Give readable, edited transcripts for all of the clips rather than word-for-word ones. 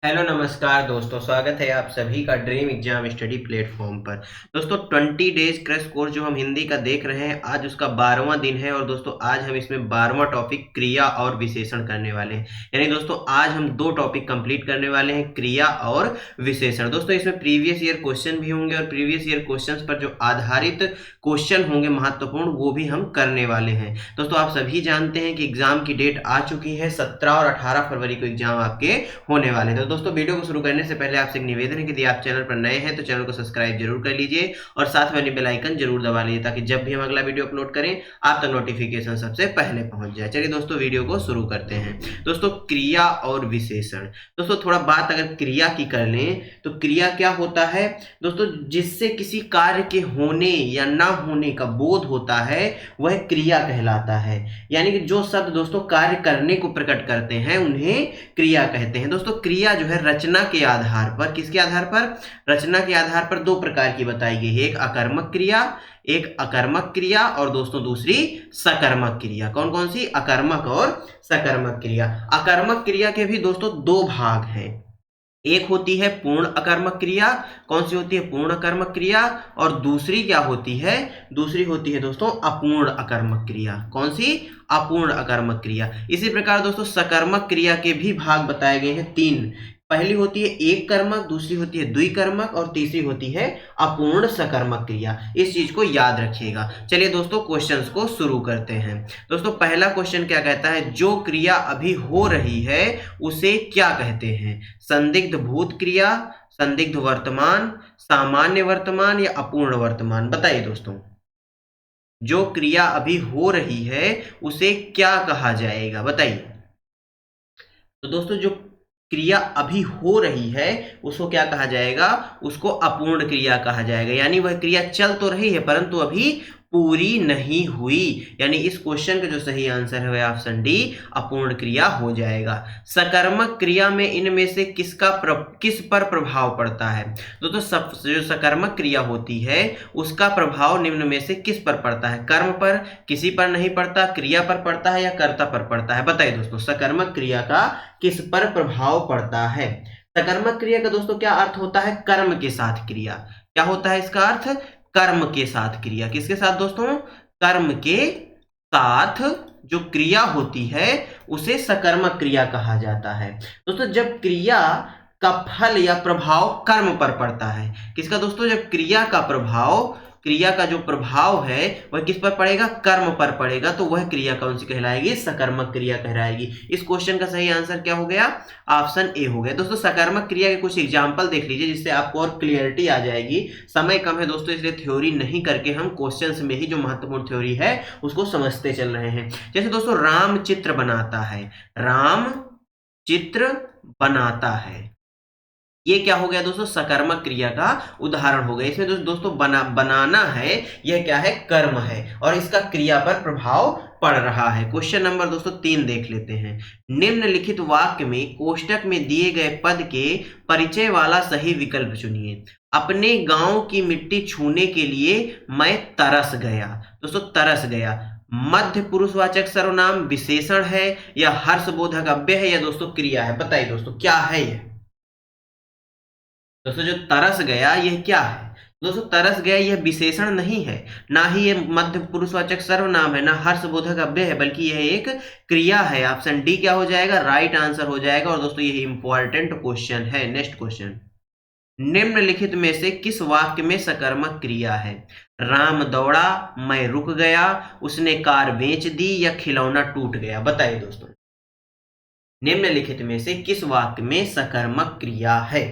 Hello नमस्कार दोस्तों, स्वागत है आप सभी का ड्रीम एग्जाम स्टडी प्लेटफॉर्म पर। दोस्तों 20 डेज क्रैश कोर्स जो हम हिंदी का देख रहे हैं, आज उसका 12वां दिन है। और दोस्तों आज हम इसमें 12वां टॉपिक क्रिया और विशेषण करने वाले हैं। यानी दोस्तों आज हम दो टॉपिक कंप्लीट करने वाले हैं, क्रिया और विशेषण। दोस्तों इसमें प्रीवियस ईयर क्वेश्चन भी होंगे और प्रीवियस ईयर क्वेश्चन पर जो आधारित क्वेश्चन होंगे महत्वपूर्ण, वो भी हम करने वाले हैं। दोस्तों आप सभी जानते हैं कि एग्जाम की डेट आ चुकी है, 17 और 18 फरवरी को एग्जाम आपके होने वाले हैं। तो दोस्तों वीडियो को शुरू करने से पहले आपसे एक निवेदन है कि यदि आप चैनल पर नए हैं तो चैनल को सब्सक्राइब जरूर कर लीजिए और साथ वाली बेल आइकन जरूर दबा लीजिए, ताकि जब भी हम अगला वीडियो अपलोड करें आप तक नोटिफिकेशन सबसे पहले पहुंच जाए। चलिए दोस्तों वीडियो को शुरू करते हैं। दोस्तों क्रिया और विशेषण। दोस्तों थोड़ा बात अगर क्रिया की कर लें तो क्रिया क्या होता है दोस्तों, जिससे किसी कार्य के होने या ना होने का बोध होता है वह क्रिया कहलाता है। यानी कि जो शब्द दोस्तों कार्य करने को प्रकट करते हैं उन्हें क्रिया कहते हैं। दोस्तों क्रिया जो है रचना के आधार पर, किसके आधार पर? रचना के आधार पर दो प्रकार की बताई गई है, एक अकर्मक क्रिया और दोस्तों दूसरी सकर्मक क्रिया। कौन कौन सी? अकर्मक और सकर्मक क्रिया। अकर्मक क्रिया के भी दोस्तों दो भाग हैं। एक होती है पूर्ण अकर्मक क्रिया। कौन सी होती है? पूर्ण अकर्मक क्रिया। और दूसरी क्या होती है? दूसरी होती है दोस्तों अपूर्ण अकर्मक क्रिया। कौन सी? अपूर्ण अकर्मक क्रिया। इसी प्रकार दोस्तों सकर्मक क्रिया के भी भाग बताए गए हैं तीन। पहली होती है एक कर्मक, दूसरी होती है द्विकर्मक और तीसरी होती है अपूर्ण सकर्मक क्रिया। इस चीज को याद रखिएगा। चलिए दोस्तों क्वेश्चंस को शुरू करते हैं। दोस्तों पहला क्वेश्चन क्या कहता है? जो क्रिया अभी हो रही है उसे क्या कहते हैं? संदिग्ध भूत क्रिया, संदिग्ध वर्तमान, सामान्य वर्तमान या अपूर्ण वर्तमान? बताइए दोस्तों, जो क्रिया अभी हो रही है उसे क्या कहा जाएगा? बताइए। तो दोस्तों जो क्रिया अभी हो रही है उसको क्या कहा जाएगा? उसको अपूर्ण क्रिया कहा जाएगा। यानी वह क्रिया चल तो रही है परंतु अभी पूरी नहीं हुई। यानी इस क्वेश्चन का जो सही आंसर है वह ऑप्शन डी, अपूर्ण क्रिया हो जाएगा। सकर्मक क्रिया में इनमें से किस पर प्रभाव पड़ता है? दोस्तों जो सकर्मक क्रिया होती है उसका प्रभाव निम्न में से किस पर पड़ता है? कर्म पर, किसी पर नहीं पड़ता, क्रिया पर पड़ता है या कर्ता पर पड़ता है? बताइए दोस्तों सकर्मक क्रिया का किस पर प्रभाव पड़ता है? सकर्मक क्रिया का दोस्तों क्या अर्थ होता है? कर्म के साथ क्रिया। क्या होता है इसका अर्थ? कर्म के साथ क्रिया। किसके साथ दोस्तों? कर्म के साथ जो क्रिया होती है उसे सकर्मक क्रिया कहा जाता है। दोस्तों जब क्रिया का फल या प्रभाव कर्म पर पड़ता है, किसका दोस्तों? जब क्रिया का जो प्रभाव है वह किस पर पड़ेगा? कर्म पर पड़ेगा, तो वह क्रिया कौन सी कहलाएगी? सकर्मक क्रिया कहलाएगी। इस क्वेश्चन का सही आंसर क्या हो गया? ऑप्शन ए हो गया। दोस्तों सकर्मक क्रिया के कुछ एग्जांपल देख लीजिए जिससे आपको और क्लियरिटी आ जाएगी। समय कम है दोस्तों इसलिए थ्योरी नहीं करके हम क्वेश्चंस में ही जो महत्वपूर्ण थ्योरी है उसको समझते चल रहे हैं। जैसे दोस्तों राम चित्र बनाता है, राम चित्र बनाता है, ये क्या हो गया दोस्तों? सकर्मक क्रिया का उदाहरण हो गया। इसमें दोस्तों बनाना है, यह क्या है? कर्म है और इसका क्रिया पर प्रभाव पड़ रहा है। क्वेश्चन नंबर दोस्तों 3 देख लेते हैं। निम्नलिखित वाक्य में कोष्टक में दिए गए पद के परिचय वाला सही विकल्प चुनिए। अपने गांव की मिट्टी छूने के लिए मैं तरस गया। दोस्तों तरस गया मध्य पुरुषवाचक सर्वनाम, विशेषण है या हर्षबोधक अव्यय है या दोस्तों क्रिया है? बताइए दोस्तों क्या है यह? दोस्तों जो तरस गया यह क्या है? दोस्तों तरस गया यह विशेषण नहीं है, ना ही यह मध्य पुरुषवाचक सर्वनाम है, ना हर्षबोधक अव्यय है, बल्कि यह एक क्रिया है। ऑप्शन डी क्या हो जाएगा? राइट आंसर हो जाएगा। और दोस्तों यह इंपॉर्टेंट क्वेश्चन है। नेक्स्ट क्वेश्चन, निम्नलिखित में से किस वाक्य में सकर्मक क्रिया है? राम दौड़ा, मैं रुक गया, उसने कार बेच दी या खिलौना टूट गया? बताइए दोस्तों निम्नलिखित में से किस वाक्य में सकर्मक क्रिया है?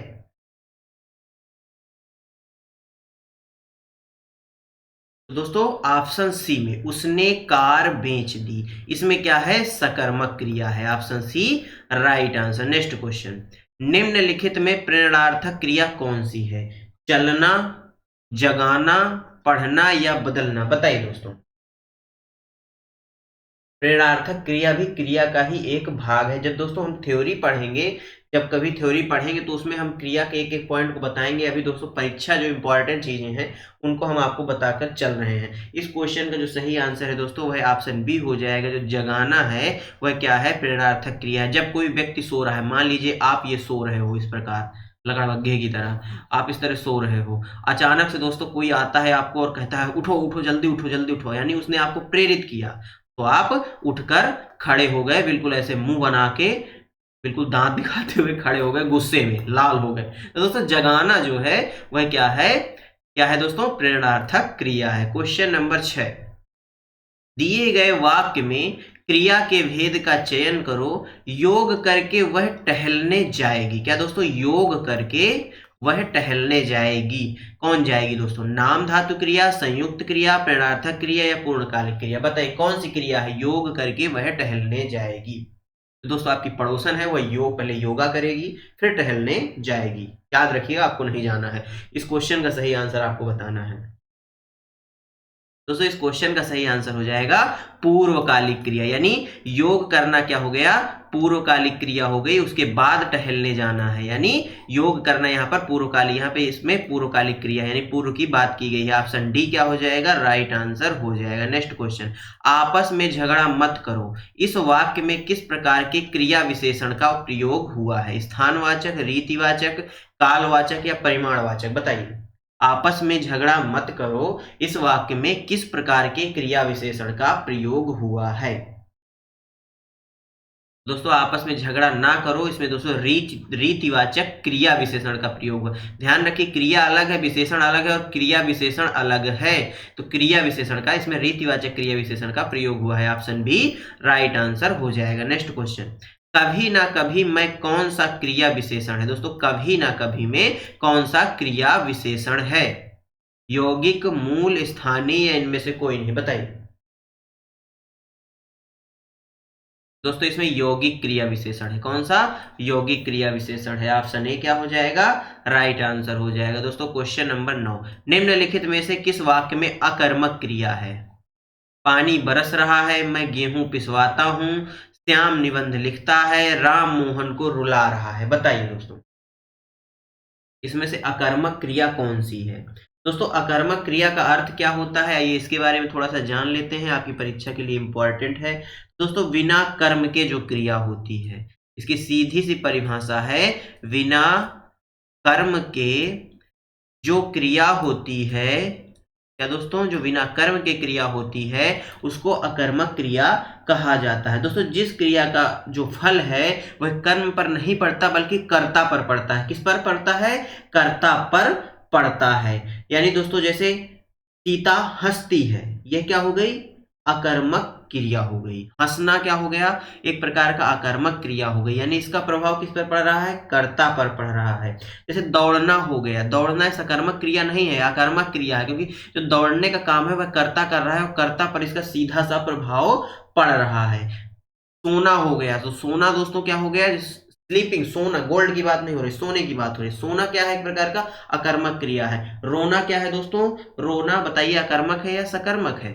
तो दोस्तों ऑप्शन सी में उसने कार बेच दी, इसमें क्या है? सकर्मक क्रिया है। Option C right answer. Next question, निम्नलिखित में प्रेरणार्थक क्रिया कौन सी है? चलना, जगाना, पढ़ना या बदलना? बताइए दोस्तों। प्रेरणार्थक क्रिया भी क्रिया का ही एक भाग है। जब दोस्तों हम थ्योरी पढ़ेंगे, जब कभी थ्योरी पढ़ेंगे तो उसमें हम क्रिया के एक एक पॉइंट को बताएंगे। अभी दोस्तों परीक्षा जो इंपॉर्टेंट चीजें हैं उनको हम आपको बताकर चल रहे हैं। इस क्वेश्चन का जो सही आंसर है दोस्तों वह ऑप्शन बी हो जाएगा। जो जगाना है वह क्या है, प्रेरणार्थक क्रिया है। जब कोई व्यक्ति सो रहा है, मान लीजिए आप ये सो रहे हो इस प्रकार लकड़बग्घे की तरह, आप इस तरह सो रहे हो, अचानक से दोस्तों कोई आता है आपको और कहता है उठो उठो जल्दी उठो जल्दी उठो, यानी उसने आपको प्रेरित किया, तो आप उठकर खड़े हो गए, बिल्कुल ऐसे मुंह बना के, बिल्कुल दांत दिखाते हुए खड़े हो गए, गुस्से में लाल हो गए। तो दोस्तों जगाना जो है वह क्या है दोस्तों, प्रेरणार्थक क्रिया है। क्वेश्चन नंबर 6, दिए गए वाक्य में क्रिया के भेद का चयन करो। योग करके वह टहलने जाएगी। क्या दोस्तों, योग करके वह टहलने जाएगी। कौन जाएगी दोस्तों, नाम धातु क्रिया, संयुक्त क्रिया, प्रेरणार्थक क्रिया या पूर्णकालिक क्रिया। बताइए कौन सी क्रिया है, योग करके वह टहलने जाएगी। तो दोस्तों आपकी पड़ोसन है वह पहले योगा करेगी फिर टहलने जाएगी। याद रखिएगा, आपको नहीं जाना है। इस क्वेश्चन का सही आंसर आपको बताना है। दोस्तों इस क्वेश्चन का सही आंसर हो जाएगा पूर्वकालिक क्रिया, यानी योग करना क्या हो गया, पूर्वकालिक क्रिया हो गई, उसके बाद टहलने जाना है, यानी योग करना यहाँ पर पूर्वकालिक, यहाँ पे इसमें पूर्वकालिक क्रिया यानी पूर्व की बात की गई है। ऑप्शन डी क्या हो जाएगा, राइट आंसर हो जाएगा। नेक्स्ट क्वेश्चन, आपस में झगड़ा मत करो। इस वाक्य में किस प्रकार के क्रिया विशेषण का प्रयोग हुआ है, स्थानवाचक, रीतिवाचक, कालवाचक या परिमाणवाचक। बताइए आपस में झगड़ा मत करो, इस वाक्य में किस प्रकार के क्रिया विशेषण का प्रयोग हुआ है। दोस्तों आपस में झगड़ा ना करो, इसमें दोस्तों रीतिवाचक क्रिया विशेषण का प्रयोग हुआ। ध्यान रखिए क्रिया अलग है, विशेषण अलग है, और क्रिया विशेषण अलग है। तो क्रिया विशेषण का, इसमें रीतिवाचक क्रिया विशेषण का प्रयोग हुआ है। ऑप्शन बी राइट आंसर हो जाएगा। नेक्स्ट क्वेश्चन, कभी ना कभी में कौन सा क्रिया विशेषण है। दोस्तों कभी ना कभी में कौन सा क्रिया विशेषण है, यौगिक, मूल, स्थानीय या इनमें से कोई नहीं। बताइए दोस्तों इसमें यौगिक क्रिया विशेषण है। कौन सा, यौगिक क्रिया विशेषण है। ऑप्शन ए क्या हो जाएगा, राइट आंसर हो जाएगा। दोस्तों क्वेश्चन नंबर 9, निम्नलिखित में से किस वाक्य में अकर्मक क्रिया है। पानी बरस रहा है, मैं गेहूं पिसवाता हूं, श्याम निबंध लिखता है, राम मोहन को रुला रहा है। बताइए दोस्तों इसमें से अकर्मक क्रिया कौन सी है। दोस्तों अकर्मक क्रिया का अर्थ क्या होता है, आइए इसके बारे में थोड़ा सा जान लेते हैं, आपकी परीक्षा के लिए इंपॉर्टेंट है। दोस्तों बिना कर्म के जो क्रिया होती है, इसकी सीधी सी परिभाषा है, बिना कर्म के जो क्रिया होती है, क्या दोस्तों, जो बिना कर्म के क्रिया होती है उसको अकर्मक क्रिया कहा जाता है। दोस्तों जिस क्रिया का जो फल है वह कर्म पर नहीं पड़ता बल्कि कर्ता पर पड़ता है। किस पर पड़ता है, कर्ता पर पड़ता है। यानी दोस्तों जैसे सीता हंसती है, यह क्या हो गई, अकर्मक क्रिया हो गई। हंसना क्या हो गया, एक प्रकार का अकर्मक क्रिया हो गई, यानी इसका प्रभाव किस पर पड़ रहा है, कर्ता पर पड़ रहा है। जैसे दौड़ना हो गया, दौड़ना सकर्मक क्रिया नहीं है, अकर्मक क्रिया है, क्योंकि जो दौड़ने का काम है वह कर्ता कर रहा है और कर्ता पर इसका सीधा सा प्रभाव पड़ रहा है। सोना हो गया, तो सोना दोस्तों क्या हो गया, स्लीपिंग, सोना, गोल्ड की बात नहीं हो रही, सोने की बात हो रही। सोना क्या है, एक प्रकार का अकर्मक क्रिया है। रोना क्या है दोस्तों, रोना बताइए अकर्मक है या सकर्मक है।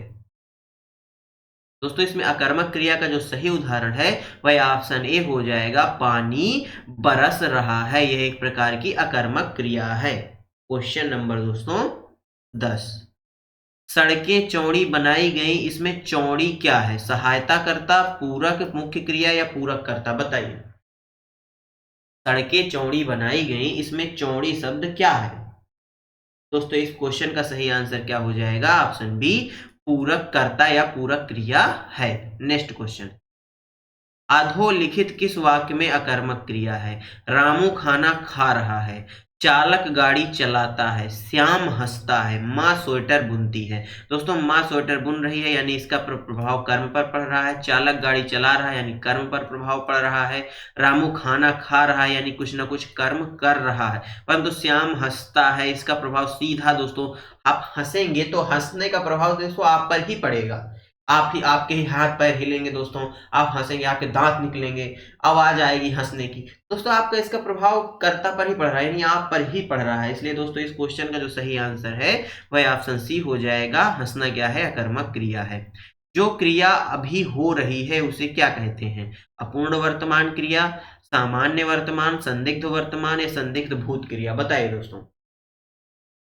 दोस्तों इसमें अकर्मक क्रिया का जो सही उदाहरण है वह ऑप्शन ए हो जाएगा, पानी बरस रहा है, यह एक प्रकार की अकर्मक क्रिया है। क्वेश्चन नंबर दोस्तों 10, सड़कें चौड़ी बनाई गई, इसमें चौड़ी क्या है, सहायता करता, पूरक, मुख्य क्रिया या पूरक करता। बताइए सड़कें चौड़ी बनाई गई, इसमें चौड़ी शब्द क्या है। दोस्तों इस क्वेश्चन का सही आंसर क्या हो जाएगा, ऑप्शन बी पूरक कर्ता या पूरक क्रिया है। नेक्स्ट क्वेश्चन, अधोलिखित किस वाक्य में अकर्मक क्रिया है। रामू खाना खा रहा है, चालक गाड़ी चलाता है, श्याम हंसता है, माँ स्वेटर बुनती है। दोस्तों माँ स्वेटर बुन रही है यानी इसका प्रभाव कर्म पर पड़ रहा है। चालक गाड़ी चला रहा है यानी कर्म पर प्रभाव पड़ रहा है। रामू खाना खा रहा है यानी कुछ ना कुछ कर्म कर रहा है। परंतु श्याम हंसता है, इसका प्रभाव सीधा दोस्तों, आप हंसेंगे तो हंसने का प्रभाव दोस्तों आप पर ही पड़ेगा। आपके ही हाथ पैर हिलेंगे दोस्तों, आप हंसेंगे, आपके दांत निकलेंगे, आवाज आएगी हंसने की। दोस्तों आपका इसका प्रभाव कर्ता पर ही पड़ रहा है, यानी आप पर ही पड़ रहा है। इसलिए दोस्तों इस क्वेश्चन का जो सही आंसर है वह ऑप्शन सी हो जाएगा। हंसना क्या है, अकर्मक क्रिया है। जो क्रिया अभी हो रही है उसे क्या कहते हैं? अपूर्ण वर्तमान क्रिया, सामान्य वर्तमान, संदिग्ध वर्तमान या संदिग्ध भूत क्रिया? बताइए दोस्तों।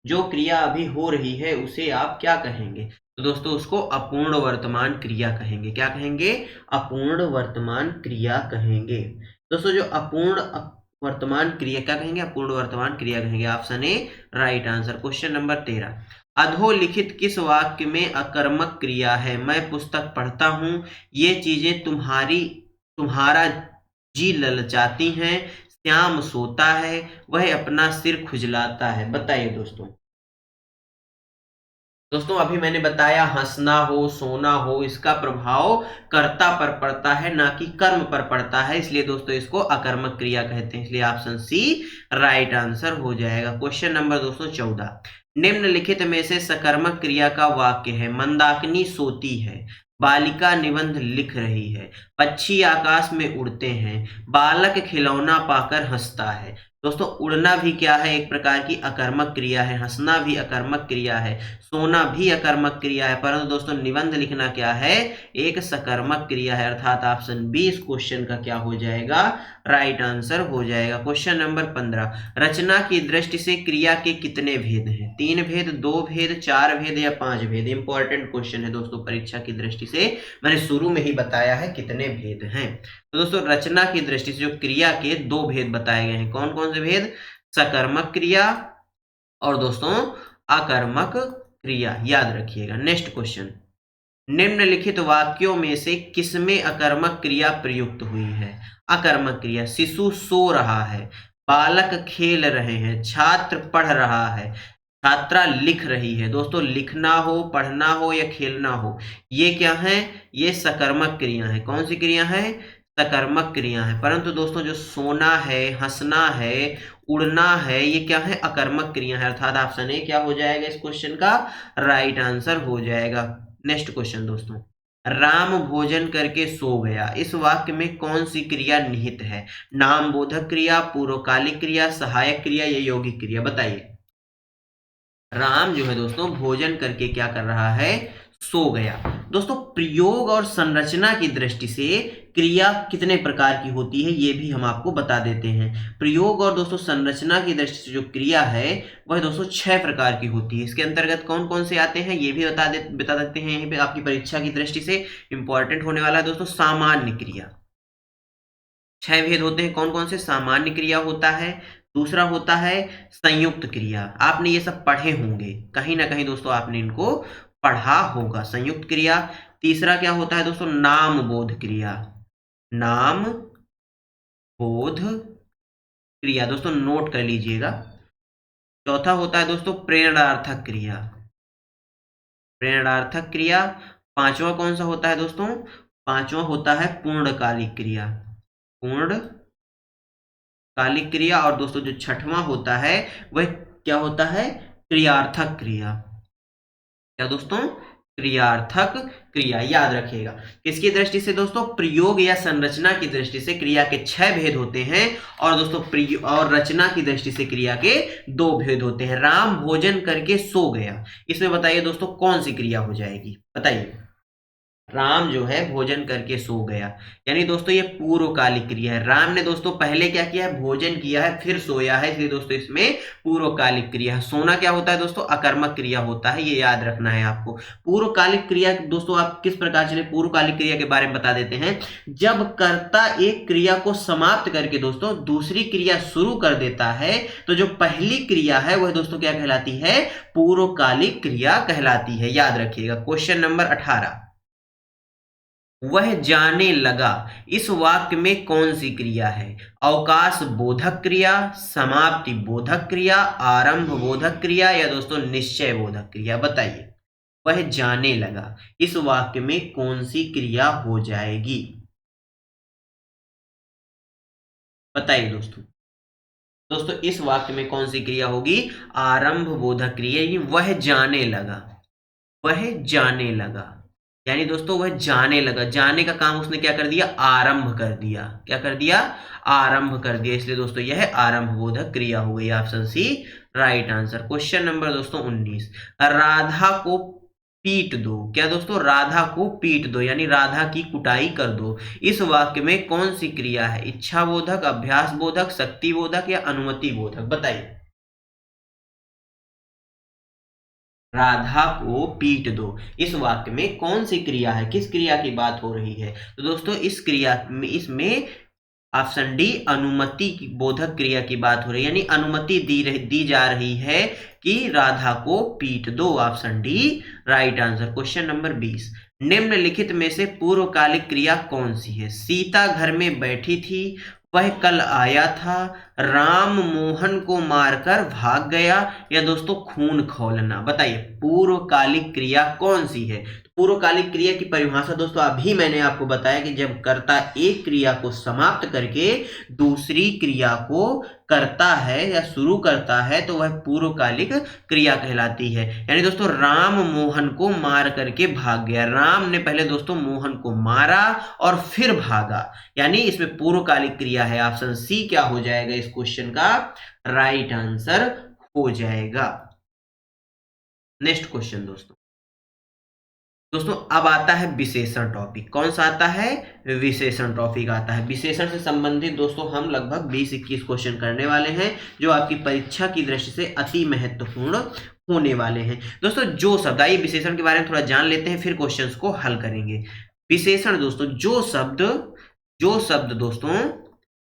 जो क्रिया अभी हो रही है उसे आप क्या कहेंगे? तो दोस्तों उसको अपूर्ण वर्तमान क्रिया कहेंगे। क्या कहेंगे? अपूर्ण वर्तमान क्रिया कहेंगे। दोस्तों जो अपूर्ण वर्तमान क्रिया क्या कहेंगे? अपूर्ण वर्तमान क्रिया कहेंगे। Option A right answer. Question number 13, अधोलिखित किस वाक्य में अकर्मक क्रिया है? मैं पुस्तक पढ़ता हूं, ये चीजें तुम्हारा जी ललचाती हैं, श्याम सोता है, वह अपना सिर खुजलाता है। बताइए दोस्तों। दोस्तों अभी मैंने बताया हंसना हो, सोना हो, इसका प्रभाव कर्ता पर पड़ता है ना कि कर्म पर पड़ता है, इसलिए दोस्तों इसको अकर्मक क्रिया कहते हैं। इसलिए ऑप्शन सी राइट आंसर हो जाएगा। क्वेश्चन नंबर दोस्तों 14, निम्नलिखित में से सकर्मक क्रिया का वाक्य है? मंदाकिनी सोती है, बालिका निबंध लिख रही है, पक्षी आकाश में उड़ते हैं, बालक खिलौना पाकर हंसता है। दोस्तों उड़ना भी क्या है? एक प्रकार की अकर्मक क्रिया है, हंसना भी अकर्मक क्रिया है, सोना भी अकर्मक क्रिया है, परंतु दोस्तों निबंध लिखना क्या है? एक सकर्मक क्रिया है, अर्थात ऑप्शन बी इस क्वेश्चन का क्या हो जाएगा? राइट आंसर हो जाएगा। क्वेश्चन नंबर 15, रचना की दृष्टि से क्रिया के कितने भेद हैं? 3 भेद, 2 भेद, 4 भेद या 5 भेद? इंपॉर्टेंट क्वेश्चन है दोस्तों परीक्षा की दृष्टि से, मैंने शुरू में ही बताया है कितने भेद हैं। तो दोस्तों रचना की दृष्टि से जो क्रिया के 2 भेद बताए गए हैं, कौन कौन से भेद? सकर्मक क्रिया और दोस्तों अकर्मक क्रिया, याद रखिएगा। नेक्स्ट क्वेश्चन, निम्नलिखित वाक्यों में से किसमें अकर्मक क्रिया प्रयुक्त हुई है? अकर्मक क्रिया, शिशु सो रहा है, बालक खेल रहे हैं, छात्र पढ़ रहा है, छात्रा लिख रही है। दोस्तों लिखना हो, पढ़ना हो या खेलना हो, ये क्या है? ये सकर्मक क्रिया है। कौन सी क्रिया है? सकर्मक क्रिया है। परंतु दोस्तों जो सोना है, हंसना है, उड़ना है, ये क्या है? अकर्मक क्रिया है, अर्थात ऑप्शन ए क्या हो जाएगा इस क्वेश्चन का? राइट आंसर हो जाएगा। नेक्स्ट क्वेश्चन दोस्तों, राम भोजन करके सो गया, इस वाक्य में कौन सी क्रिया निहित है? नाम बोधक क्रिया, पूर्वकालिक क्रिया, सहायक क्रिया या यौगिक क्रिया? बताइए। राम जो है दोस्तों भोजन करके क्या कर रहा है? सो गया। दोस्तों प्रयोग और संरचना की दृष्टि से क्रिया कितने प्रकार की होती है ये भी हम आपको बता देते हैं। प्रयोग और दोस्तों संरचना की दृष्टि से जो क्रिया है वह दोस्तों 6 प्रकार की होती है। इसके अंतर्गत कौन कौन से आते हैं ये भी बता देते हैं। यहीं पे आपकी परीक्षा की दृष्टि से इंपॉर्टेंट होने वाला है दोस्तों सामान्य क्रिया। 6 भेद होते हैं, कौन कौन से? सामान्य क्रिया होता है, दूसरा होता है संयुक्त क्रिया, आपने ये सब पढ़े होंगे कहीं ना कहीं दोस्तों, आपने इनको पढ़ा होगा। संयुक्त क्रिया। तीसरा क्या होता है दोस्तों? नाम बोध क्रिया, नाम बोध क्रिया, दोस्तों नोट कर लीजिएगा। चौथा होता है दोस्तों प्रेरणार्थक क्रिया, प्रेरणार्थक क्रिया। पांचवा कौन सा होता है दोस्तों? पांचवा होता है पूर्णकालिक क्रिया, पूर्णकालिक क्रिया। और दोस्तों जो छठवां होता है वह क्या होता है? क्रियार्थक क्रिया। क्या दोस्तों? क्रियार्थक क्रिया, याद रखिएगा। किसकी दृष्टि से दोस्तों? प्रयोग या संरचना की दृष्टि से क्रिया के 6 भेद होते हैं, और दोस्तों और रचना की दृष्टि से क्रिया के 2 भेद होते हैं। राम भोजन करके सो गया, इसमें बताइए दोस्तों कौन सी क्रिया हो जाएगी? बताइए। राम जो है भोजन करके सो गया, यानी दोस्तों ये पूर्वकालिक क्रिया है। राम ने दोस्तों पहले क्या किया है? भोजन किया है फिर सोया है, इसलिए दोस्तों इसमें पूर्वकालिक क्रिया है। सोना क्या होता है दोस्तों? अकर्मक क्रिया होता है, ये याद रखना है आपको। पूर्वकालिक क्रिया दोस्तों आप किस प्रकार से? पूर्वकालिक क्रिया के बारे में बता देते हैं। जब कर्ता एक क्रिया को समाप्त करके दोस्तों दूसरी क्रिया शुरू कर देता है तो जो पहली क्रिया है वह दोस्तों क्या कहलाती है? पूर्वकालिक क्रिया कहलाती है, याद रखिएगा। क्वेश्चन नंबर 18, वह जाने लगा, इस वाक्य में कौन सी क्रिया है? अवकाश बोधक क्रिया, समाप्ति बोधक क्रिया, आरंभ बोधक क्रिया या दोस्तों निश्चय बोधक क्रिया? बताइए। वह जाने लगा, इस वाक्य में कौन सी क्रिया हो जाएगी? बताइए दोस्तों। दोस्तों इस वाक्य में कौन सी क्रिया होगी? आरंभ बोधक क्रिया। वह जाने लगा, वह जाने लगा, यानी दोस्तों वह जाने लगा, जाने का काम उसने क्या कर दिया? आरंभ कर दिया। क्या कर दिया? आरंभ कर दिया, इसलिए दोस्तों यह आरंभ बोधक क्रिया हो गई। Option C right answer. Question number दोस्तों 19, राधा को पीट दो। क्या दोस्तों? राधा को पीट दो यानी राधा की कुटाई कर दो। इस वाक्य में कौन सी क्रिया है? इच्छा बोधक, अभ्यास बोधक, शक्ति बोधक या अनुमति बोधक? बताइए। राधा को पीट दो, इस वाक्य में कौन सी क्रिया है? किस क्रिया की बात हो रही है? तो दोस्तों इस क्रिया में, इसमें ऑप्शन डी अनुमति की बोधक क्रिया की बात हो रही है, यानी अनुमति दी जा रही है कि राधा को पीट दो। Option D right answer. Question number 20, निम्नलिखित में से पूर्वकालिक क्रिया कौन सी है? सीता घर में बैठी थी, वह कल आया था, राम मोहन को मारकर भाग गया, या दोस्तों खून खौलना? बताइए पूर्वकालिक क्रिया कौन सी है? पूर्वकालिक क्रिया की परिभाषा दोस्तों अभी मैंने आपको बताया कि जब कर्ता एक क्रिया को समाप्त करके दूसरी क्रिया को करता है या शुरू करता है तो वह पूर्वकालिक क्रिया कहलाती है। यानी दोस्तों राम मोहन को मार करके भाग गया, राम ने पहले दोस्तों मोहन को मारा और फिर भागा, यानी इसमें पूर्वकालिक क्रिया है। ऑप्शन सी क्या हो जाएगा इस क्वेश्चन का राइट आंसर हो जाएगा। नेक्स्ट क्वेश्चन दोस्तों अब आता है विशेषण टॉपिक। कौन सा आता है? विशेषण टॉपिक आता है। विशेषण से संबंधित दोस्तों हम लगभग 20-21 क्वेश्चन करने वाले हैं जो आपकी परीक्षा की दृष्टि से अति महत्वपूर्ण होने वाले हैं। दोस्तों जो शब्द, आइए विशेषण के बारे में थोड़ा जान लेते हैं फिर क्वेश्चंस को हल करेंगे। विशेषण दोस्तों जो शब्द दोस्तों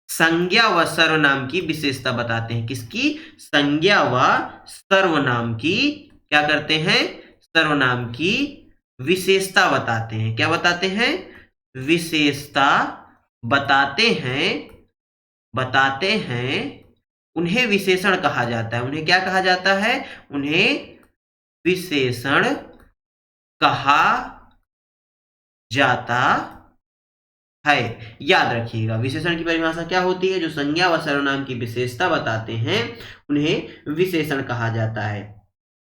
संज्ञा व सर्वनाम की विशेषता बताते हैं। किसकी? संज्ञा व सर्वनाम की क्या करते हैं? सर्वनाम की विशेषता बताते हैं। क्या बताते हैं? विशेषता बताते हैं उन्हें विशेषण कहा जाता है। उन्हें क्या कहा जाता है? उन्हें विशेषण कहा जाता है। याद रखिएगा विशेषण की परिभाषा क्या होती है? जो संज्ञा व सर्वनाम की विशेषता बताते हैं उन्हें विशेषण कहा जाता है।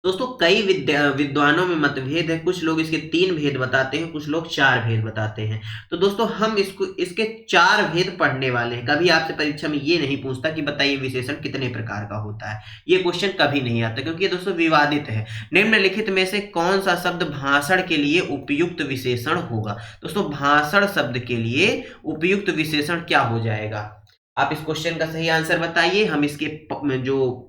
दोस्तों कई विद्वानों में मतभेद है, कुछ लोग इसके 3 भेद बताते हैं, कुछ लोग 4 भेद बताते हैं। तो दोस्तों हम इसके 4 भेद पढ़ने वाले हैं। कभी आपसे परीक्षा में ये नहीं पूछता कि बताइए विशेषण कितने प्रकार का होता है, ये क्वेश्चन कभी नहीं आता क्योंकि ये दोस्तों विवादित है। निम्नलिखित में से कौन सा शब्द भाषण के लिए उपयुक्त विशेषण होगा? दोस्तों भाषण शब्द के लिए उपयुक्त विशेषण क्या हो जाएगा? आप इस क्वेश्चन का सही आंसर बताइए। हम इसके जो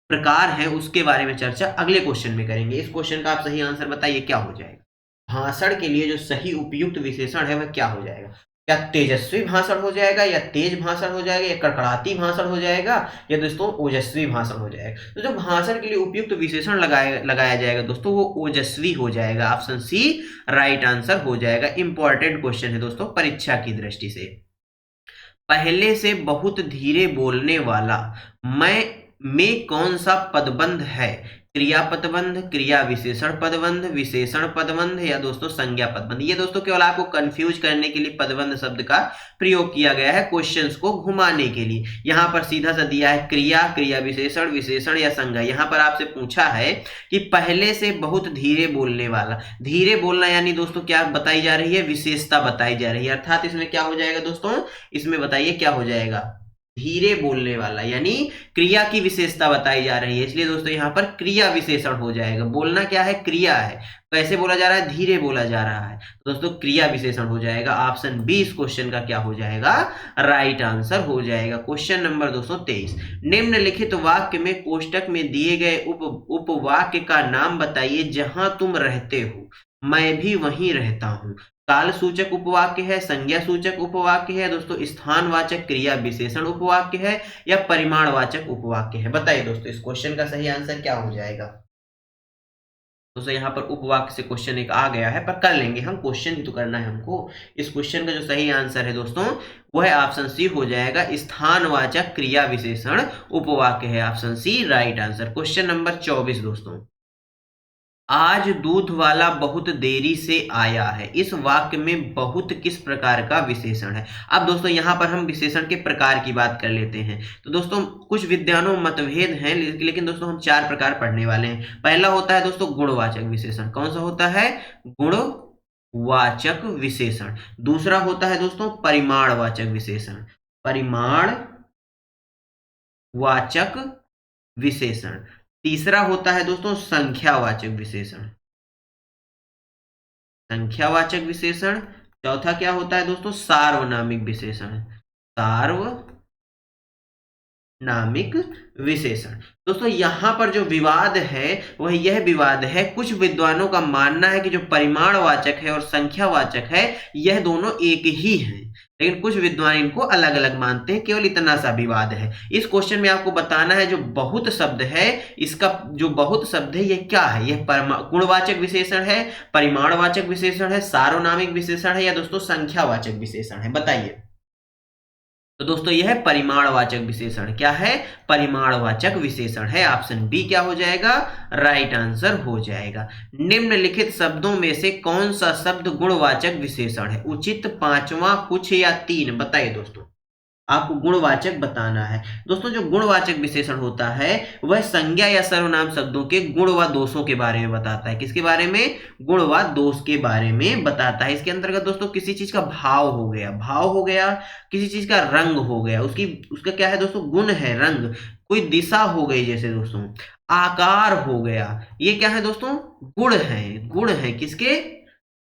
प्रकार है उसके बारे में चर्चा अगले क्वेश्चन में करेंगे। इस क्वेश्चन का आप सही आंसर बताइए क्या हो जाएगा? भाषण के लिए जो सही उपयुक्त विशेषण है वह क्या हो जाएगा? क्या तेजस्वी भाषण हो जाएगा, या तेज भाषण हो जाएगा, या कड़कड़ाती भाषण हो जाएगा, या दोस्तों ओजस्वी भाषण हो जाएगा? तो जो भाषण के लिए उपयुक्त विशेषण लगाया जाएगा दोस्तों वो ओजस्वी हो जाएगा। ऑप्शन सी राइट आंसर हो जाएगा। इंपॉर्टेंट क्वेश्चन है दोस्तों परीक्षा की दृष्टि से। पहले से बहुत धीरे बोलने वाला मैं में कौन सा पदबंध है? क्रिया पदबंध, क्रिया विशेषण पदबंध, विशेषण पदबंध, या दोस्तों संज्ञा पदबंध? ये दोस्तों केवल आपको कंफ्यूज करने के लिए पदबंध शब्द का प्रयोग किया गया है, क्वेश्चंस को घुमाने के लिए। यहां पर सीधा सा दिया है क्रिया, क्रिया विशेषण, विशेषण या संज्ञा। यहां पर आपसे पूछा है कि पहले से बहुत धीरे बोलने वाला। धीरे बोलना यानी दोस्तों क्या बताई जा रही है? विशेषता बताई जा रही है। अर्थात इसमें क्या हो जाएगा दोस्तों? इसमें बताइए क्या हो जाएगा? धीरे बोलने वाला, यानी क्रिया की विशेषता बताई जा रही है, इसलिए दोस्तों यहां पर क्रिया विशेषण हो जाएगा। बोलना क्या है? क्रिया है। कैसे बोला जा रहा है? धीरे बोला जा रहा है, तो दोस्तों क्रिया विशेषण हो जाएगा। ऑप्शन बी इस क्वेश्चन का क्या हो जाएगा? राइट आंसर हो जाएगा। क्वेश्चन नंबर 223, निम्नलिखित वाक्य में कोष्टक में दिए गए उपवाक्य का नाम बताइए जहां तुम रहते हो। मैं भी वहीं रहता हूं। काल सूचक उपवाक्य है, संज्ञा सूचक उपवाक्य है, दोस्तों स्थानवाचक क्रिया विशेषण उपवाक्य है, या परिमाणवाचक उपवाक्य है? बताइए दोस्तों इस क्वेश्चन का सही आंसर क्या हो जाएगा? दोस्तों यहाँ पर उपवाक्य से क्वेश्चन एक आ गया है पर कर लेंगे हम, क्वेश्चन ही तो करना है हमको। इस क्वेश्चन का जो सही आंसर है दोस्तों वह ऑप्शन सी हो जाएगा। स्थानवाचक क्रिया विशेषण उपवाक्य है। Option C right answer. Question number 24 दोस्तों, आज दूध वाला बहुत देरी से आया है, इस वाक्य में बहुत किस प्रकार का विशेषण है? अब दोस्तों यहां पर हम विशेषण के प्रकार की बात कर लेते हैं। तो दोस्तों कुछ विद्वानों में मतभेद हैं, लेकिन दोस्तों हम 4 प्रकार पढ़ने वाले हैं। पहला होता है दोस्तों गुणवाचक विशेषण। कौन सा होता है? गुणवाचक विशेषण। दूसरा होता है दोस्तों परिमाणवाचक विशेषण। परिमाणवाचक विशेषण। तीसरा होता है दोस्तों संख्यावाचक विशेषण। संख्यावाचक विशेषण। चौथा क्या होता है दोस्तों, सार्वनामिक विशेषण, सार्वनामिक विशेषण। दोस्तों यहां पर जो विवाद है वह यह विवाद है, कुछ विद्वानों का मानना है कि जो परिमाणवाचक है और संख्यावाचक है यह दोनों एक ही हैं, लेकिन कुछ विद्वान इनको अलग अलग मानते हैं, केवल इतना सा विवाद है। इस क्वेश्चन में आपको बताना है जो बहुत शब्द है, इसका जो बहुत शब्द है यह क्या है, यह गुणवाचक विशेषण है, परिमाणवाचक विशेषण है, सार्वनामिक विशेषण है या दोस्तों संख्यावाचक विशेषण है, बताइए। तो दोस्तों यह परिमाणवाचक विशेषण क्या है, परिमाणवाचक विशेषण है। ऑप्शन बी क्या हो जाएगा, राइट आंसर हो जाएगा। निम्नलिखित शब्दों में से कौन सा शब्द गुणवाचक विशेषण है, उचित, पांचवा, कुछ या तीन, बताइए दोस्तों। आपको गुणवाचक बताना है। दोस्तों जो गुणवाचक विशेषण होता है वह संज्ञा या सर्वनाम शब्दों के गुण व दोषों के बारे में बताता है। किसके बारे में, गुण व दोष के बारे में बताता है। इसके अंतर्गत दोस्तों किसी चीज का भाव हो गया, किसी चीज का रंग हो गया, उसका क्या है दोस्तों, गुण है रंग, कोई दिशा हो गई जैसे दोस्तों, आकार हो गया, ये क्या है दोस्तों, गुण है किसके,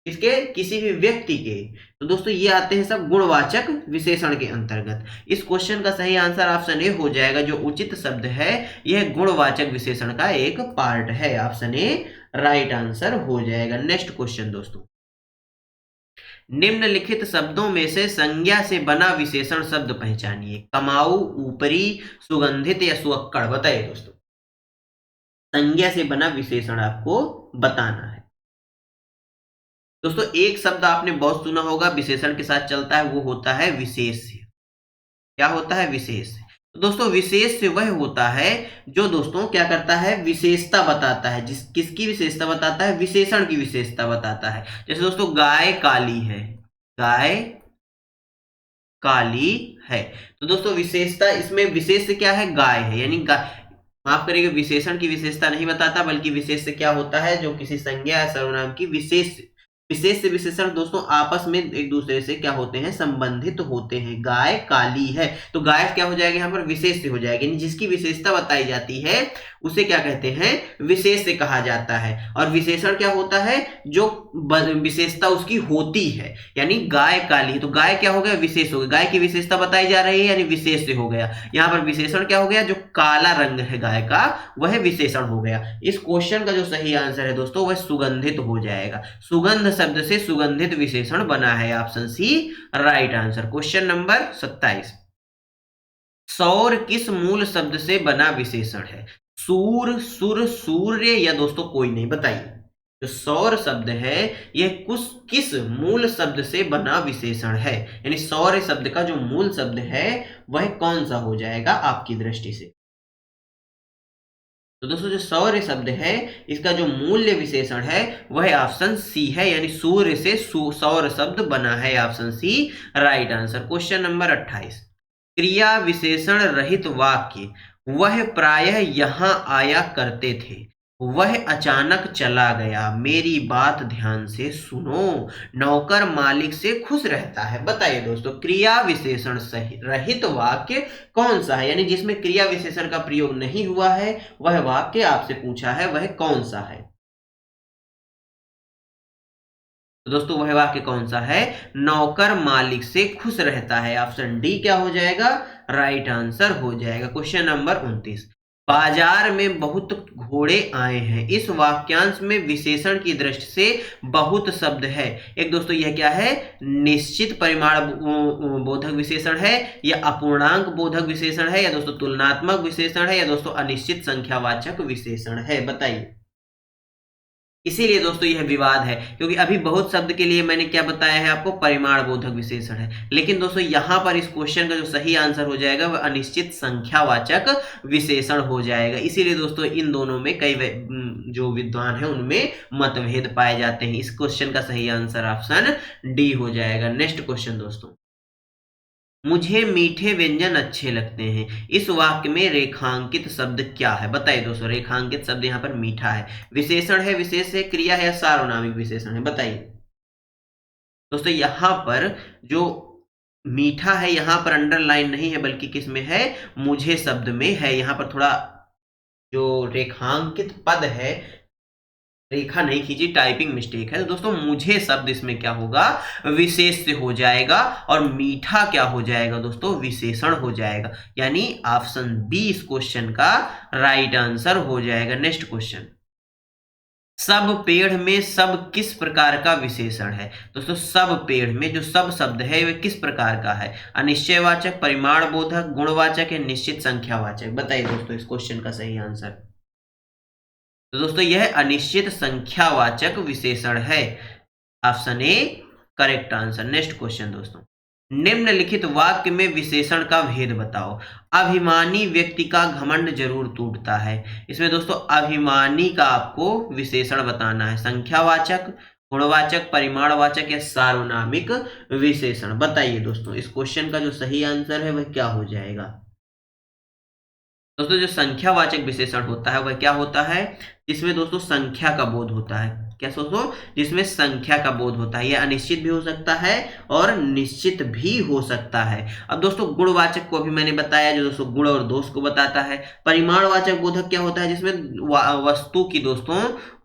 किसी भी व्यक्ति के। तो दोस्तों ये आते हैं सब गुणवाचक विशेषण के अंतर्गत। इस क्वेश्चन का सही आंसर ऑप्शन ए हो जाएगा। जो उचित शब्द है यह गुणवाचक विशेषण का एक पार्ट है। ऑप्शन ए राइट आंसर हो जाएगा। नेक्स्ट क्वेश्चन दोस्तों, निम्नलिखित शब्दों में से संज्ञा से बना विशेषण शब्द पहचानिए। कमाऊ, ऊपरी, सुगंधित या सुअक्कड़, बताइए दोस्तों। संज्ञा से बना विशेषण आपको बताना है। दोस्तों एक शब्द आपने बहुत सुना होगा, विशेषण के साथ चलता है, वो होता है विशेष्य। क्या होता है, विशेष्य। तो दोस्तों विशेष्य वह होता है जो दोस्तों क्या करता है, विशेषता बताता है। किसकी विशेषता बताता है, विशेषण की विशेषता बताता है। जैसे दोस्तों गाय काली है, गाय काली है। तो दोस्तों विशेषता, इसमें विशेष्य क्या है, गाय है, यानी माफ करिएगा, विशेषण की विशेषता नहीं बताता, बल्कि विशेष्य क्या होता है, जो किसी संज्ञा या सर्वनाम की विशेष से विशेषण दोस्तों आपस में एक दूसरे से क्या होते हैं, संबंधित होते हैं। गाय काली है, तो गाय क्या हो जाएगी, यहाँ पर विशेष से हो जाएगी, यानी जिसकी विशेषता बताई जाती है उसे क्या कहते हैं, विशेष से कहा जाता है। और विशेषण क्या होता है, जो विशेषता उसकी होती है, यानी गाय काली है तो गाय क्या हो गया, विशेष हो गया, गाय की विशेषता बताई जा रही है यानी विशेष से हो गया। यहाँ पर विशेषण क्या हो गया, जो काला रंग है गाय का वह विशेषण हो गया। इस क्वेश्चन का जो सही आंसर है दोस्तों वह सुगंधित हो जाएगा। सुगंध शब्द से सुगंधित विशेषण बना है। Option C right answer. Question number 27, सौर किस मूल शब्द से बना विशेषण है। सूर, सुर, सूर्य या दोस्तों कोई नहीं, बताइए। जो सौर शब्द है यह किस मूल शब्द से बना विशेषण है, यानी सौर शब्द का जो मूल शब्द है वह कौन सा हो जाएगा आपकी दृष्टि से। तो दोस्तों जो सौर्य शब्द है इसका जो मूल्य विशेषण है वह ऑप्शन सी है, यानी सूर्य से सौर शब्द बना है। Option C right answer. Question number 28, क्रिया विशेषण रहित वाक्य, वह प्रायः यहां आया करते थे, वह अचानक चला गया, मेरी बात ध्यान से सुनो, नौकर मालिक से खुश रहता है। बताइए दोस्तों क्रिया विशेषण रहित वाक्य कौन सा है, यानी जिसमें क्रिया विशेषण का प्रयोग नहीं हुआ है वह वाक्य आपसे पूछा है, वह कौन सा है। तो दोस्तों वह वाक्य कौन सा है, नौकर मालिक से खुश रहता है। ऑप्शन डी क्या हो जाएगा, राइट आंसर हो जाएगा। क्वेश्चन नंबर 29, बाजार में बहुत घोड़े आए हैं, इस वाक्यांश में विशेषण की दृष्टि से बहुत शब्द है। एक दोस्तों यह क्या है, निश्चित परिमाण बोधक विशेषण है या अपूर्णांक बोधक विशेषण है या दोस्तों तुलनात्मक विशेषण है या दोस्तों अनिश्चित संख्यावाचक विशेषण है, बताइए। इसीलिए दोस्तों यह विवाद है, क्योंकि अभी बहुत शब्द के लिए मैंने क्या बताया है आपको, परिमाण बोधक विशेषण है, लेकिन दोस्तों यहां पर इस क्वेश्चन का जो सही आंसर हो जाएगा वह अनिश्चित संख्यावाचक विशेषण हो जाएगा। इसीलिए दोस्तों इन दोनों में कई जो विद्वान है उनमें मतभेद पाए जाते हैं। इस क्वेश्चन का सही आंसर ऑप्शन डी हो जाएगा। नेक्स्ट क्वेश्चन दोस्तों, मुझे मीठे व्यंजन अच्छे लगते हैं, इस वाक्य में रेखांकित शब्द क्या है। बताइए दोस्तों, रेखांकित शब्द यहाँ पर मीठा है, विशेषण है, विशेष है, क्रिया है या सार्वनामिक विशेषण है, बताइए। दोस्तों यहाँ पर जो मीठा है यहाँ पर अंडरलाइन नहीं है, बल्कि किस में है, मुझे शब्द में है। यहाँ पर थोड़ा जो रेखांकित पद है रेखा नहीं खींची, टाइपिंग मिस्टेक है। तो दोस्तों मुझे शब्द इसमें क्या होगा, विशेष से हो जाएगा, और मीठा क्या हो जाएगा दोस्तों, विशेषण हो जाएगा। यानी ऑप्शन बी इस क्वेश्चन का राइट आंसर हो जाएगा। नेक्स्ट क्वेश्चन, सब पेड़ में सब किस प्रकार का विशेषण है। दोस्तों सब पेड़ में जो सब शब्द है वे किस प्रकार का है, अनिश्चयवाचक, परिमाण बोधक, गुणवाचक या निश्चित संख्यावाचक। बताइए दोस्तों इस क्वेश्चन का सही आंसर। तो दोस्तों यह अनिश्चित संख्यावाचक विशेषण है। Option A correct answer. Next question दोस्तों, निम्नलिखित वाक्य में विशेषण का भेद बताओ। अभिमानी व्यक्ति का घमंड जरूर टूटता है। इसमें दोस्तों अभिमानी का आपको विशेषण बताना है, संख्यावाचक, गुणवाचक, परिमाणवाचक या सार्वनामिक विशेषण। बताइए दोस्तों इस क्वेश्चन का जो सही आंसर है वह क्या हो जाएगा। दोस्तों जो संख्यावाचक विशेषण होता है वह क्या होता है, जिसमें दोस्तों संख्या का बोध होता है। क्या दोस्तों, जिसमें संख्या का बोध होता है। यह अनिश्चित भी हो सकता है और निश्चित भी हो सकता है। अब दोस्तों गुणवाचक को अभी मैंने बताया, जो दोस्तों गुण और दोष को बताता है। परिमाणवाचक बोधक क्या होता है, जिसमें वस्तु की दोस्तों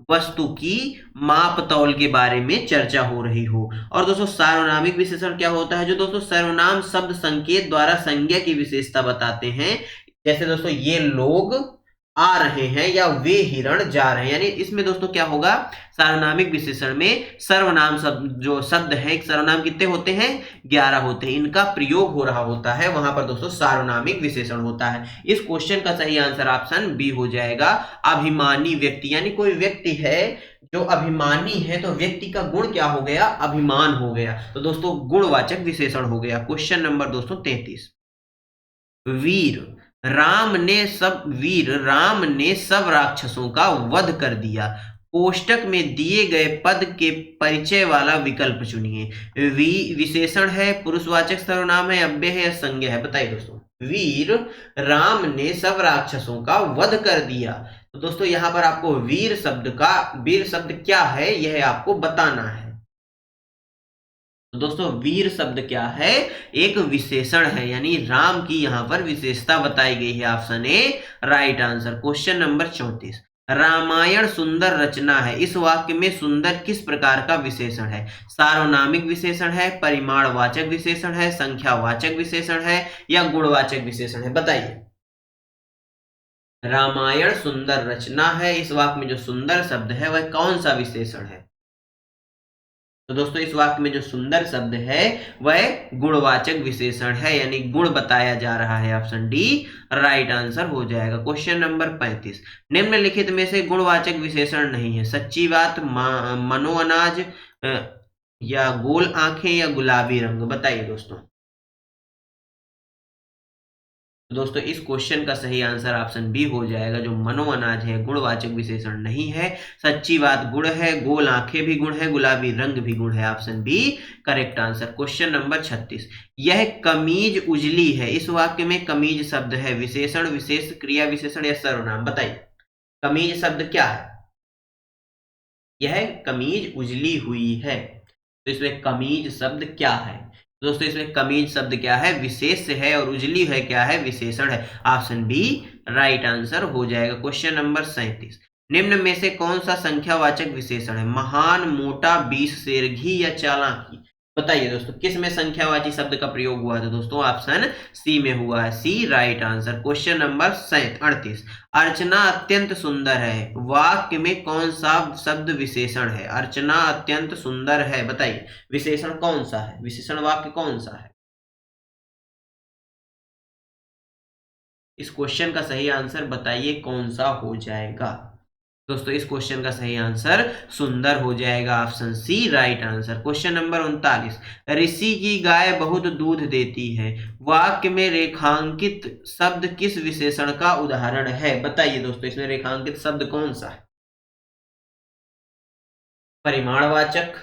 वस्तु की माप तौल के बारे में चर्चा हो रही हो। और दोस्तों सार्वनामिक विशेषण क्या होता है, जो दोस्तों सर्वनाम शब्द संकेत द्वारा संज्ञा की विशेषता बताते हैं। जैसे दोस्तों ये लोग आ रहे हैं या वे हिरण जा रहे हैं। यानी इसमें दोस्तों क्या होगा, सार्वनामिक विशेषण में सर्वनाम शब्द जो शब्द है, सर्वनाम कितने होते हैं, 11 होते हैं, इनका प्रयोग हो रहा होता है, वहां पर दोस्तों सार्वनामिक विशेषण होता है। इस क्वेश्चन का सही आंसर ऑप्शन बी हो जाएगा, अभिमानी व्यक्ति। यानी कोई व्यक्ति है जो अभिमानी है, तो व्यक्ति का गुण क्या हो गया, अभिमान हो गया। तो दोस्तों गुणवाचक विशेषण हो गया। क्वेश्चन नंबर दोस्तों 33, वीर राम ने सब राक्षसों का वध कर दिया। कोष्टक में दिए गए पद के परिचय वाला विकल्प चुनिए। विशेषण है, पुरुषवाचक सर्वनाम है, अव्यय है या संज्ञा है। बताइए दोस्तों, वीर राम ने सब राक्षसों का वध कर दिया। तो दोस्तों यहां पर आपको वीर शब्द क्या है यह आपको बताना है। तो दोस्तों वीर शब्द क्या है, एक विशेषण है। यानी राम की यहां पर विशेषता बताई गई है। Option A right answer. Question number 34, Ramayana सुंदर रचना है। इस वाक्य में सुंदर किस प्रकार का विशेषण है, सार्वनामिक विशेषण है, परिमाणवाचक विशेषण है, संख्यावाचक विशेषण है या गुणवाचक विशेषण है। बताइए, रामायण सुंदर रचना है, इस वाक्य में जो सुंदर शब्द है वह कौन सा विशेषण है। तो दोस्तों इस वाक्य में जो सुंदर शब्द है वह गुणवाचक विशेषण है, यानी गुण बताया जा रहा है। ऑप्शन डी राइट आंसर हो जाएगा। क्वेश्चन नंबर 35, निम्नलिखित में से गुणवाचक विशेषण नहीं है। सच्ची बात, मनो अनाज या गोल आंखें या गुलाबी रंग। बताइए दोस्तों। दोस्तों इस क्वेश्चन का सही आंसर ऑप्शन बी हो जाएगा, जो मनो अनाज है गुणवाचक विशेषण नहीं है। सच्ची बात गुण है, गोल आंखें भी गुण है, गुलाबी रंग भी गुण है। Option B correct answer. Question number 36, यह कमीज उजली है। इस वाक्य में कमीज शब्द है, विशेषण, विशेष, क्रिया विशेषण या सर्वनाम। बताइए कमीज शब्द क्या है। यह कमीज उजली हुई है। तो इसमें कमीज शब्द क्या है दोस्तों, इसमें कमीज शब्द क्या है, विशेष है, और उजली है क्या है, विशेषण है। ऑप्शन बी राइट आंसर हो जाएगा। क्वेश्चन नंबर 37, निम्न में से कौन सा संख्यावाचक विशेषण है, महान, मोटा, 20 शेर, घी या चालाकी। बताइए दोस्तों किस में संख्यावाची शब्द का प्रयोग हुआ था। दोस्तों ऑप्शन सी में हुआ है, सी राइट आंसर। क्वेश्चन नंबर 38, अर्चना अत्यंत सुंदर है। वाक्य में कौन सा शब्द विशेषण है, अर्चना अत्यंत सुंदर है। बताइए विशेषण कौन सा है, विशेषण वाक्य कौन सा है। इस क्वेश्चन का सही आंसर बताइए कौन सा हो जाएगा। दोस्तों इस क्वेश्चन का सही आंसर सुंदर हो जाएगा। Option C right answer. Question number 39, ऋषि की गाय बहुत दूध देती है। वाक्य में रेखांकित शब्द किस विशेषण का उदाहरण है। बताइए दोस्तों इसमें रेखांकित शब्द कौन सा है, परिमाणवाचक,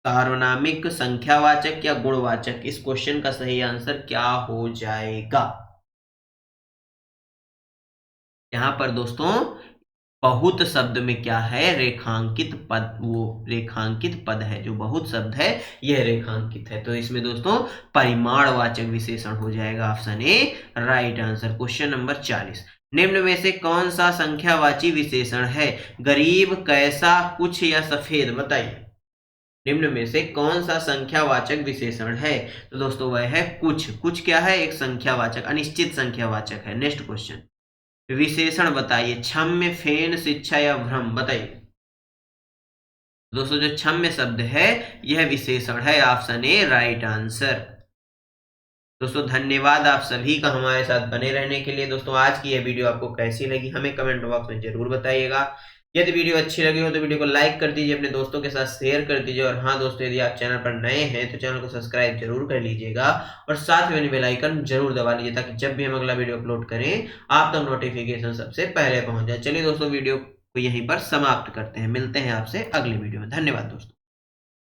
सार्वनामिक, संख्यावाचक या गुणवाचक। इस क्वेश्चन का सही आंसर क्या हो जाएगा। यहां पर दोस्तों बहुत शब्द में क्या है, रेखांकित पद, वो रेखांकित पद है। जो बहुत शब्द है यह रेखांकित है। तो इसमें दोस्तों परिमाणवाचक विशेषण हो जाएगा option A right answer. Question number 40, निम्न में से कौन सा संख्यावाची विशेषण है? गरीब, कैसा, कुछ या सफेद, बताइए। निम्न में से कौन सा संख्यावाचक विशेषण है? तो दोस्तों वह है कुछ। कुछ क्या है? एक संख्यावाचक, अनिश्चित संख्यावाचक है। नेक्स्ट क्वेश्चन, विशेषण बताइए। क्षम्य, फेन, शिक्षा या भ्रम, बताइए। दोस्तों जो क्षम्य शब्द है यह विशेषण है, ऑप्शन ए राइट आंसर। दोस्तों धन्यवाद आप सभी का हमारे साथ बने रहने के लिए। दोस्तों आज की यह वीडियो आपको कैसी लगी हमें कमेंट बॉक्स में जरूर बताइएगा। यदि वीडियो अच्छी लगी हो तो वीडियो को लाइक कर दीजिए, अपने दोस्तों के साथ शेयर कर दीजिए। और हाँ दोस्तों, यदि आप चैनल पर नए हैं तो चैनल को सब्सक्राइब जरूर कर लीजिएगा और साथ में बेल आइकन जरूर दबा लीजिए, ताकि जब भी हम अगला वीडियो अपलोड करें आप तक नोटिफिकेशन सबसे पहले पहुंच जाए। चलिए दोस्तों वीडियो को यहीं पर समाप्त करते हैं, मिलते हैं आपसे अगले वीडियो में। धन्यवाद दोस्तों।